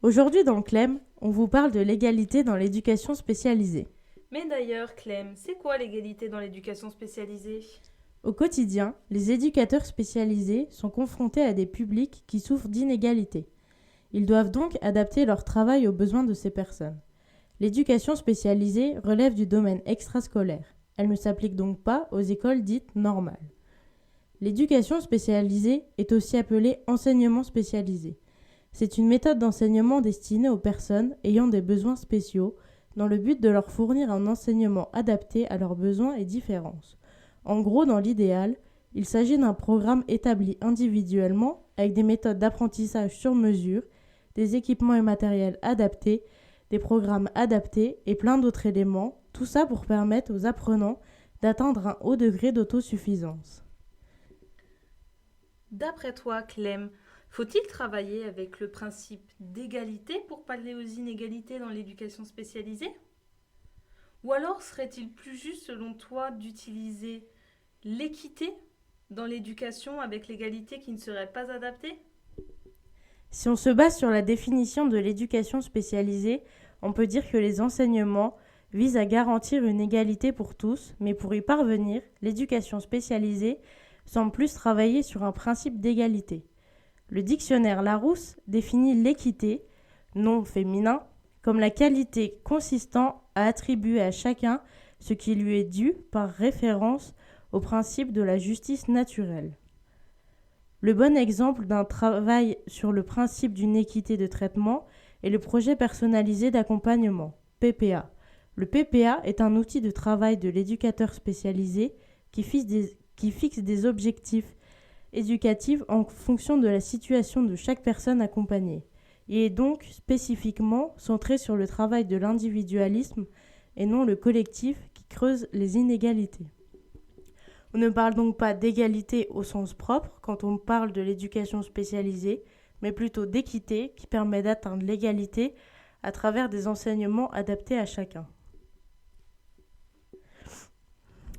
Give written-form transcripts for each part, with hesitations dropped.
Aujourd'hui dans Clem, on vous parle de l'égalité dans l'éducation spécialisée. Mais d'ailleurs, Clem, c'est quoi l'égalité dans l'éducation spécialisée? Au quotidien, les éducateurs spécialisés sont confrontés à des publics qui souffrent d'inégalités. Ils doivent donc adapter leur travail aux besoins de ces personnes. L'éducation spécialisée relève du domaine extrascolaire. Elle ne s'applique donc pas aux écoles dites normales. L'éducation spécialisée est aussi appelée enseignement spécialisé. C'est une méthode d'enseignement destinée aux personnes ayant des besoins spéciaux dans le but de leur fournir un enseignement adapté à leurs besoins et différences. En gros, dans l'idéal, il s'agit d'un programme établi individuellement avec des méthodes d'apprentissage sur mesure, des équipements et matériels adaptés, des programmes adaptés et plein d'autres éléments, tout ça pour permettre aux apprenants d'atteindre un haut degré d'autosuffisance. D'après toi, Clem, faut-il travailler avec le principe d'égalité pour pallier aux inégalités dans l'éducation spécialisée? Ou alors serait-il plus juste, selon toi, d'utiliser l'équité dans l'éducation avec l'égalité qui ne serait pas adaptée? Si on se base sur la définition de l'éducation spécialisée, on peut dire que les enseignements visent à garantir une égalité pour tous, mais pour y parvenir, l'éducation spécialisée semble plus travailler sur un principe d'égalité. Le dictionnaire Larousse définit l'équité, nom féminin, comme la qualité consistant à attribuer à chacun ce qui lui est dû par référence au principe de la justice naturelle. Le bon exemple d'un travail sur le principe d'une équité de traitement est le projet personnalisé d'accompagnement, PPA. Le PPA est un outil de travail de l'éducateur spécialisé qui fixe des objectifs éducatifs en fonction de la situation de chaque personne accompagnée. Il est donc spécifiquement centré sur le travail de l'individualisme et non le collectif qui creuse les inégalités. On ne parle donc pas d'égalité au sens propre quand on parle de l'éducation spécialisée, mais plutôt d'équité qui permet d'atteindre l'égalité à travers des enseignements adaptés à chacun.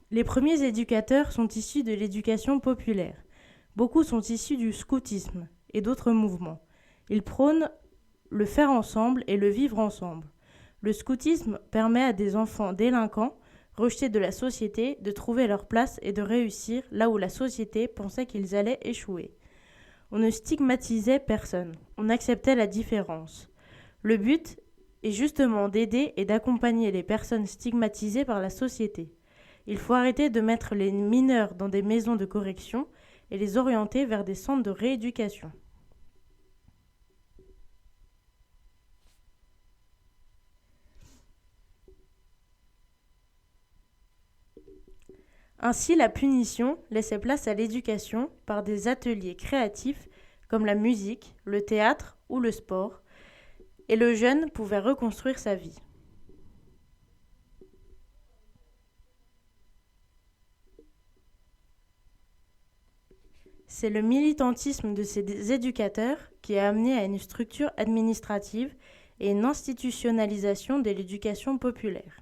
Les premiers éducateurs sont issus de l'éducation populaire. Beaucoup sont issus du scoutisme et d'autres mouvements. Ils prônent le faire ensemble et le vivre ensemble. Le scoutisme permet à des enfants délinquants rejetés de la société, de trouver leur place et de réussir là où la société pensait qu'ils allaient échouer. On ne stigmatisait personne, on acceptait la différence. Le but est justement d'aider et d'accompagner les personnes stigmatisées par la société. Il faut arrêter de mettre les mineurs dans des maisons de correction et les orienter vers des centres de rééducation. Ainsi, la punition laissait place à l'éducation par des ateliers créatifs comme la musique, le théâtre ou le sport, et le jeune pouvait reconstruire sa vie. C'est le militantisme de ces éducateurs qui a amené à une structure administrative et une institutionnalisation de l'éducation populaire.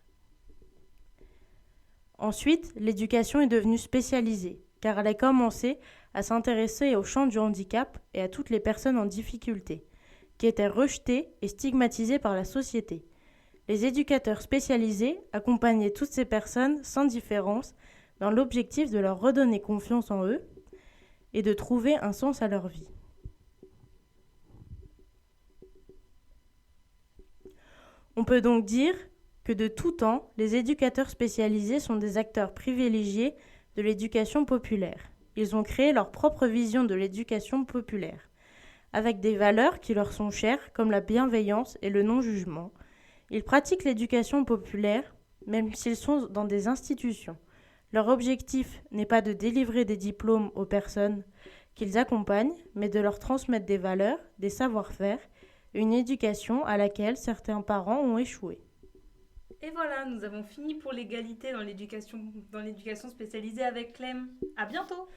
Ensuite, l'éducation est devenue spécialisée, car elle a commencé à s'intéresser au champ du handicap et à toutes les personnes en difficulté, qui étaient rejetées et stigmatisées par la société. Les éducateurs spécialisés accompagnaient toutes ces personnes sans différence dans l'objectif de leur redonner confiance en eux et de trouver un sens à leur vie. On peut donc dire que de tout temps, les éducateurs spécialisés sont des acteurs privilégiés de l'éducation populaire. Ils ont créé leur propre vision de l'éducation populaire, avec des valeurs qui leur sont chères comme la bienveillance et le non-jugement. Ils pratiquent l'éducation populaire même s'ils sont dans des institutions. Leur objectif n'est pas de délivrer des diplômes aux personnes qu'ils accompagnent, mais de leur transmettre des valeurs, des savoir-faire, une éducation à laquelle certains parents ont échoué. Et voilà, nous avons fini pour l'égalité dans l'éducation spécialisée avec Clem. À bientôt!